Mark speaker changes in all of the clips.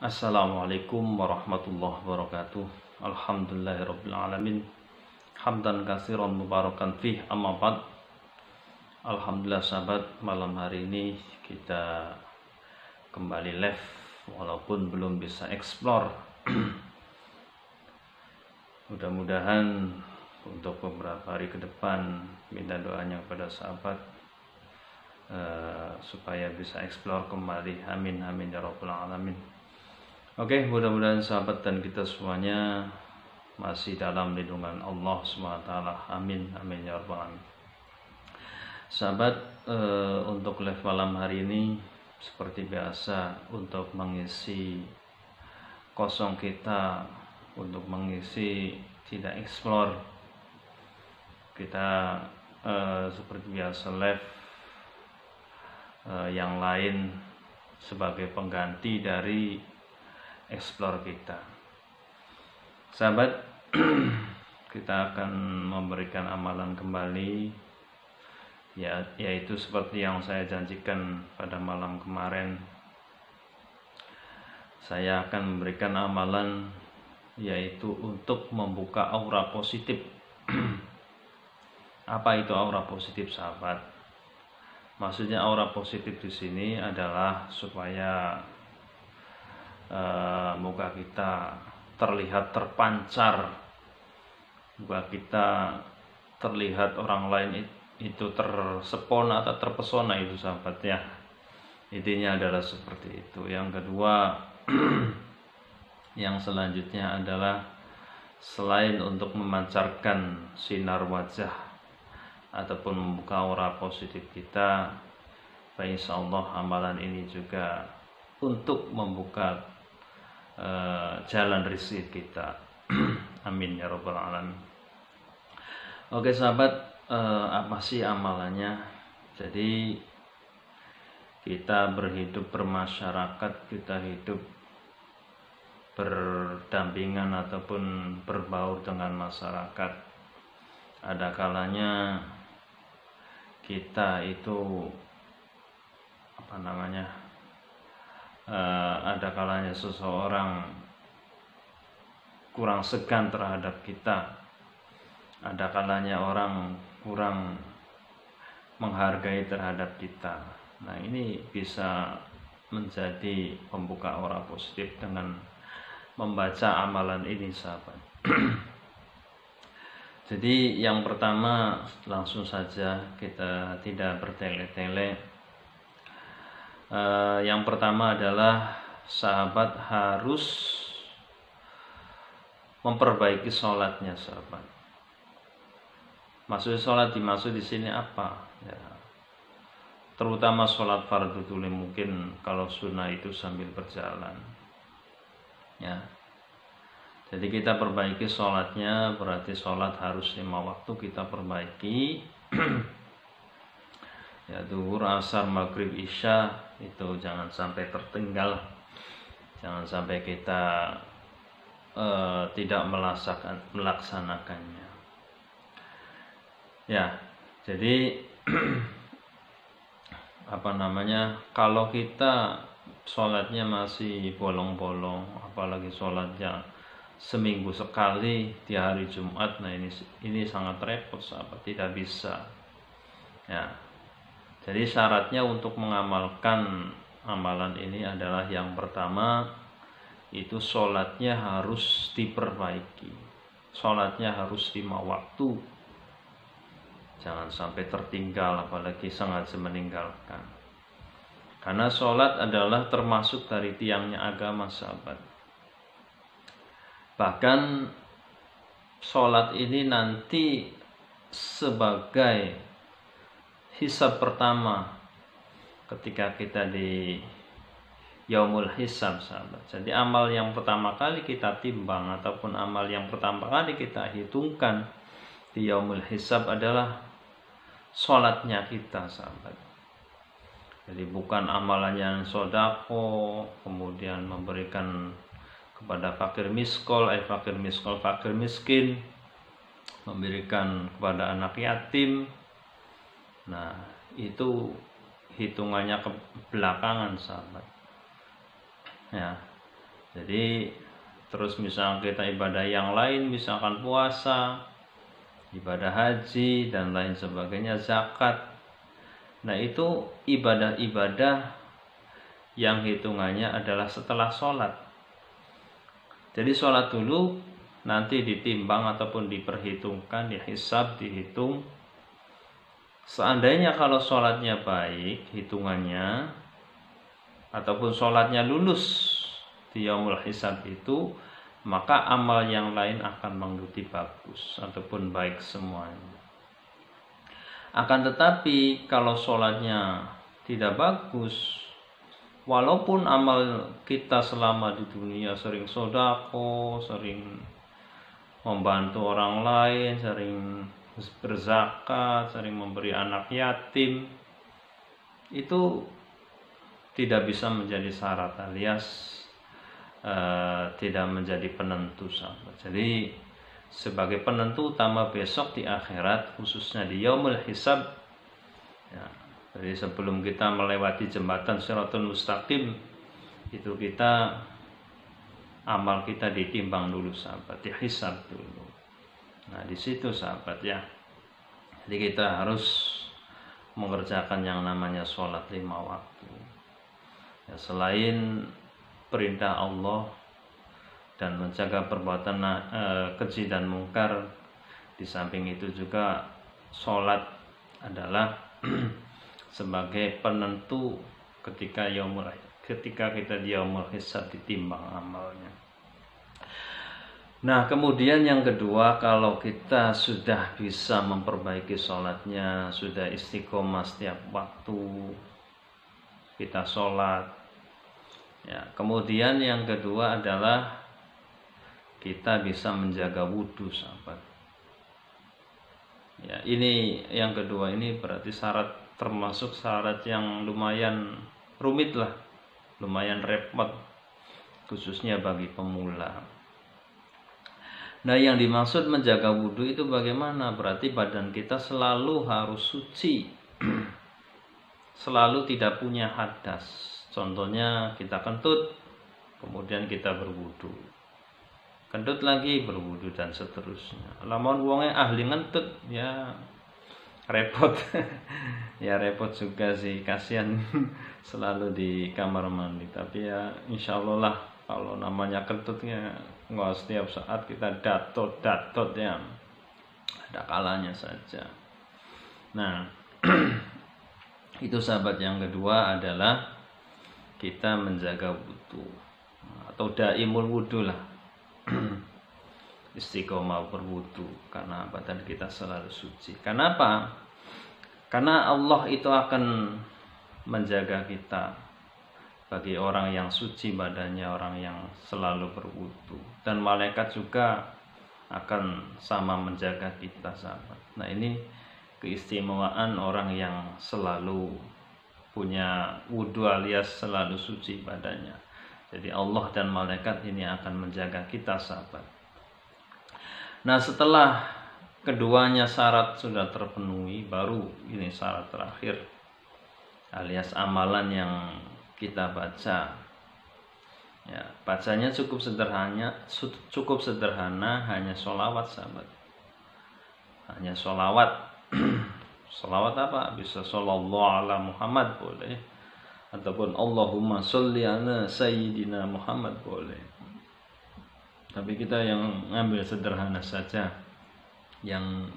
Speaker 1: Assalamualaikum warahmatullahi wabarakatuh. Alhamdulillahirabbil alamin. Hamdan katsiran mubarakan fih, amma ba'd. Alhamdulillah sahabat, malam hari ini kita kembali live walaupun belum bisa explore. Mudah-mudahan untuk beberapa hari ke depan minta doanya kepada sahabat supaya bisa explore kembali. Amin amin ya rabbal alamin. Oke, mudah-mudahan sahabat dan kita semuanya masih dalam lindungan Allah SWT. Amin, amin ya rabbal alamin. Sahabat, untuk live malam hari ini seperti biasa untuk mengisi kosong kita, untuk mengisi tidak explore, kita seperti biasa live yang lain sebagai pengganti dari explore kita. Sahabat, kita akan memberikan amalan kembali, yaitu seperti yang saya janjikan pada malam kemarin. Saya akan memberikan amalan yaitu untuk membuka aura positif. Apa itu aura positif, sahabat? Maksudnya aura positif di sini adalah supaya muka kita terlihat terpancar, muka kita terlihat orang lain itu tersepona atau terpesona, itu sahabat ya. Intinya adalah seperti itu. Yang kedua, yang selanjutnya adalah selain untuk memancarkan sinar wajah ataupun membuka aura positif kita, insyaallah amalan ini juga untuk membuka jalan rezeki kita. Amin ya rabbal alamin. Oke sahabat, apa sih amalannya? Jadi kita berhidup bermasyarakat, kita hidup berdampingan ataupun berbaur dengan masyarakat. Ada kalanya kita itu ada kalanya seseorang kurang segan terhadap kita, ada kalanya orang kurang menghargai terhadap kita. Nah, ini bisa menjadi pembuka aura positif dengan membaca amalan ini, sahabat. Jadi yang pertama, langsung saja, kita tidak bertele-tele. Yang pertama adalah sahabat harus memperbaiki sholatnya, sahabat. Maksud sholat dimaksud di sini apa? Ya, terutama sholat fardu dulu, mungkin kalau sunnah itu sambil berjalan. Ya, jadi kita perbaiki sholatnya, berarti sholat harus 5 waktu kita perbaiki. Ya, zuhur, asar, maghrib, isya itu jangan sampai tertinggal, jangan sampai kita tidak melaksanakannya. Ya, jadi kalau kita sholatnya masih bolong-bolong, apalagi sholatnya seminggu sekali di hari Jumat, nah ini sangat repot, sahabat, tidak bisa. Ya, jadi syaratnya untuk mengamalkan amalan ini adalah yang pertama itu sholatnya harus diperbaiki, sholatnya harus 5 waktu, jangan sampai tertinggal, apalagi sengaja meninggalkan. Karena sholat adalah termasuk dari tiangnya agama, sahabat. Bahkan sholat ini nanti sebagai hisab pertama ketika kita di yaumul hisab, sahabat. Jadi amal yang pertama kali kita timbang ataupun amal yang pertama kali kita hitungkan di yaumul hisab adalah sholatnya kita, sahabat. Jadi bukan amalan yang sodako, kemudian memberikan kepada fakir miskin, memberikan kepada anak yatim. Nah, itu hitungannya ke belakangan, sahabat. Ya, Jadi terus misalnya kita ibadah yang lain, misalkan puasa, ibadah haji dan lain sebagainya, zakat. Nah itu ibadah-ibadah yang hitungannya adalah setelah sholat. Jadi sholat dulu, nanti ditimbang ataupun diperhitungkan, dihisab, dihitung. Seandainya kalau sholatnya baik hitungannya, ataupun sholatnya lulus di yaumul hisab itu, maka amal yang lain akan mengikuti bagus ataupun baik semuanya. Akan tetapi kalau sholatnya tidak bagus, walaupun amal kita selama di dunia sering sodako, sering membantu orang lain, sering berzakat, sering memberi anak yatim, itu tidak bisa menjadi syarat alias tidak menjadi penentu, sahabat. Jadi sebagai penentu utama besok di akhirat, khususnya di yaumul hisab, ya, jadi sebelum kita melewati jembatan Shiratul Mustaqim, itu kita amal kita ditimbang dulu, sahabat, dihisab dulu. Nah di situ, sahabat, ya, jadi kita harus mengerjakan yang namanya sholat 5 waktu. Ya, selain perintah Allah dan menjaga perbuatan keji dan mungkar, di samping itu juga sholat adalah sebagai penentu ketika kita di yaumul hisab ditimbang amalnya. Nah kemudian yang kedua, kalau kita sudah bisa memperbaiki sholatnya, sudah istiqomah setiap waktu kita sholat, ya, kemudian yang kedua adalah kita bisa menjaga wudhu, sahabat. Ya, ini yang kedua ini berarti termasuk syarat yang lumayan rumit lah, lumayan repot, khususnya bagi pemula. Nah yang dimaksud menjaga wudhu itu bagaimana? Berarti badan kita selalu harus suci, selalu tidak punya hadas. Contohnya kita kentut, kemudian kita berwudu, kentut lagi berwudu dan seterusnya. Lamun wonge ahli ngentut, ya repot. Ya repot juga sih, kasihan selalu di kamar mandi. Tapi ya insya Allah lah, kalau namanya kentutnya nggak setiap saat kita datot ya, ada kalanya saja. Nah itu, sahabat, yang kedua adalah kita menjaga wudhu atau daimul wudhu lah. Istiqomah berwudhu karena badan kita selalu suci. Kenapa? Karena Allah itu akan menjaga kita bagi orang yang suci badannya, orang yang selalu berwudhu, dan malaikat juga akan sama menjaga kita, sahabat. Nah ini keistimewaan orang yang selalu punya wudhu alias selalu suci badannya. Jadi Allah dan malaikat ini akan menjaga kita, sahabat. Nah setelah keduanya syarat sudah terpenuhi, baru ini syarat terakhir alias amalan yang kita baca. Ya, bacanya cukup sederhana, hanya sholawat, sahabat. Hanya sholawat. Sholawat apa? Bisa shollallahu ala Muhammad boleh, ataupun Allahumma sholli ala Sayyidina Muhammad boleh. Tapi kita yang ngambil sederhana saja, yang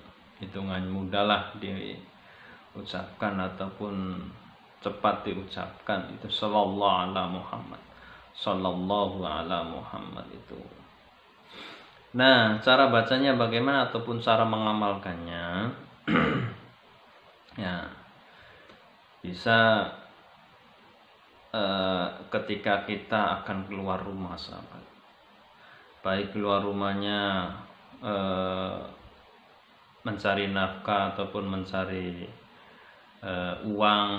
Speaker 1: hitungan mudah lah diucapkan ataupun cepat diucapkan, itu shollallahu ala Muhammad, shollallahu ala Muhammad itu. Nah cara bacanya bagaimana ataupun cara mengamalkannya? Ya, bisa ketika kita akan keluar rumah, sahabat. Baik keluar rumahnya mencari nafkah ataupun mencari uang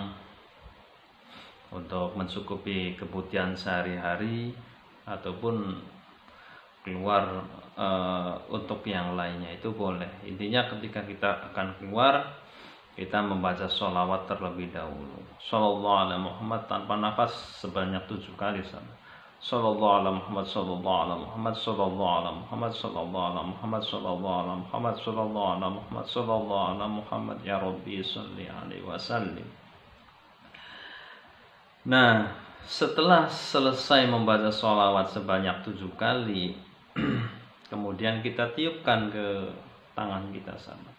Speaker 1: untuk mencukupi kebutuhan sehari-hari, ataupun keluar untuk yang lainnya, itu boleh. Intinya ketika kita akan keluar, kita membaca sholawat terlebih dahulu. Shallallahu ala Muhammad tanpa nafas sebanyak 7 kali, sama. sallallahu ala Muhammad sallallahu ala Muhammad sallallahu ala Muhammad sallallahu ala Muhammad sallallahu ala Muhammad sallallahu ala Muhammad sallallahu ala Muhammad ya Rabbi shalli alaihi wasallim. Nah, setelah selesai membaca sholawat sebanyak 7 kali, kemudian kita tiupkan ke tangan kita sama.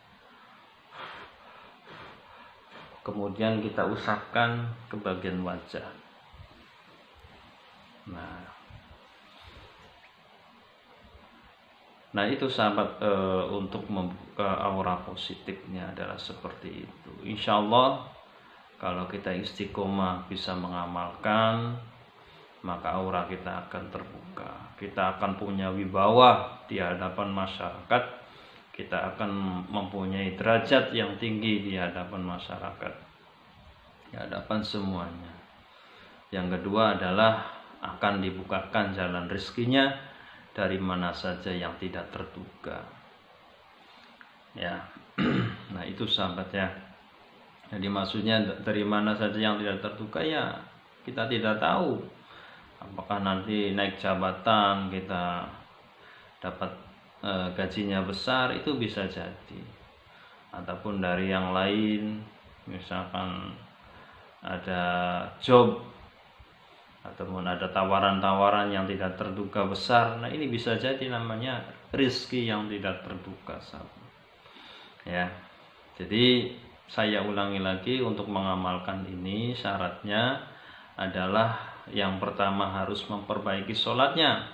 Speaker 1: Kemudian kita usapkan ke bagian wajah. Nah itu sahabat, untuk membuka aura positifnya adalah seperti itu. Insya Allah kalau kita istiqomah bisa mengamalkan, maka aura kita akan terbuka. Kita akan punya wibawa di hadapan masyarakat. Kita akan mempunyai derajat yang tinggi di hadapan masyarakat, di hadapan semuanya. Yang kedua adalah akan dibukakan jalan rezekinya dari mana saja yang tidak terduga. Ya, nah itu sahabat ya. Jadi maksudnya dari mana saja yang tidak terduga ya kita tidak tahu. Apakah nanti naik jabatan kita dapat gajinya besar, itu bisa jadi. Ataupun dari yang lain, misalkan ada job ataupun ada tawaran-tawaran yang tidak terduga besar. Nah ini bisa jadi namanya rezeki yang tidak terduga sahabat. Ya, jadi saya ulangi lagi, untuk mengamalkan ini syaratnya adalah yang pertama harus memperbaiki sholatnya.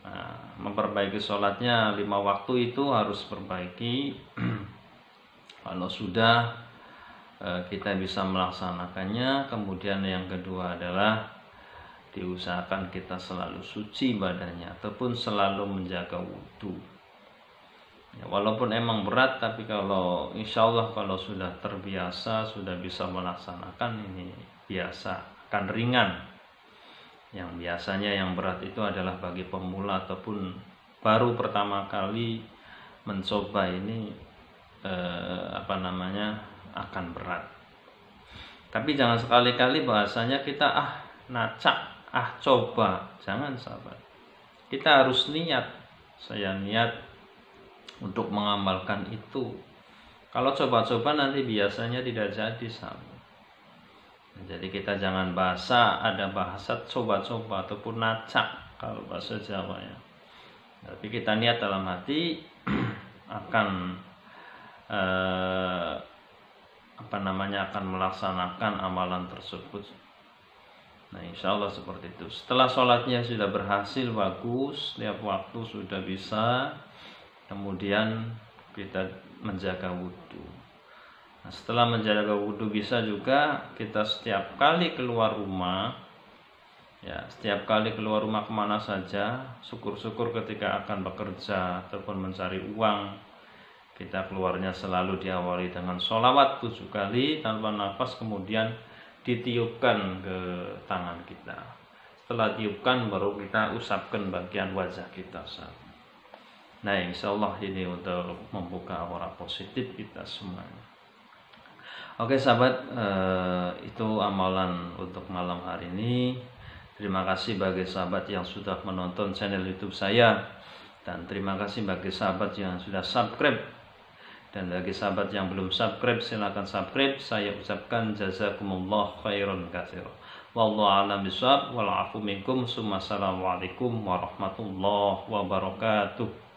Speaker 1: Nah, memperbaiki sholatnya 5 waktu itu harus perbaiki. Kalau sudah kita bisa melaksanakannya. Kemudian yang kedua adalah diusahakan kita selalu suci badannya ataupun selalu menjaga wudhu. Ya, walaupun emang berat, tapi kalau insya Allah kalau sudah terbiasa, sudah bisa melaksanakan, ini biasa akan ringan. Yang biasanya yang berat itu adalah bagi pemula ataupun baru pertama kali mencoba ini akan berat. Tapi jangan sekali-kali bahasanya kita nacak, coba. Jangan sahabat. Kita harus niat. Saya niat untuk mengamalkan itu. Kalau coba-coba nanti biasanya tidak jadi sahabat. Jadi kita jangan ada bahasa coba-coba ataupun nacak kalau bahasa Jawa ya. Tapi kita niat dalam hati akan akan melaksanakan amalan tersebut. Nah insya Allah seperti itu. Setelah sholatnya sudah berhasil, bagus, setiap waktu sudah bisa, kemudian kita menjaga wudhu. Nah, setelah menjaga wudhu bisa juga kita setiap kali keluar rumah, ya setiap kali keluar rumah kemana saja, syukur-syukur ketika akan bekerja ataupun mencari uang, kita keluarnya selalu diawali dengan sholawat 7 kali tanpa nafas, kemudian ditiupkan ke tangan kita. Setelah tiupkan baru kita usapkan bagian wajah kita. Nah insya Allah ini untuk membuka aura positif kita semuanya. Oke sahabat, itu amalan untuk malam hari ini. Terima kasih bagi sahabat yang sudah menonton channel YouTube saya, dan terima kasih bagi sahabat yang sudah subscribe. Dan bagi sahabat yang belum subscribe, silakan subscribe. Saya ucapkan jazakumullah khairan katsira. Wallahu a'lam bishawab. Wal 'afu minkum. Assalamualaikum warahmatullahi wabarakatuh.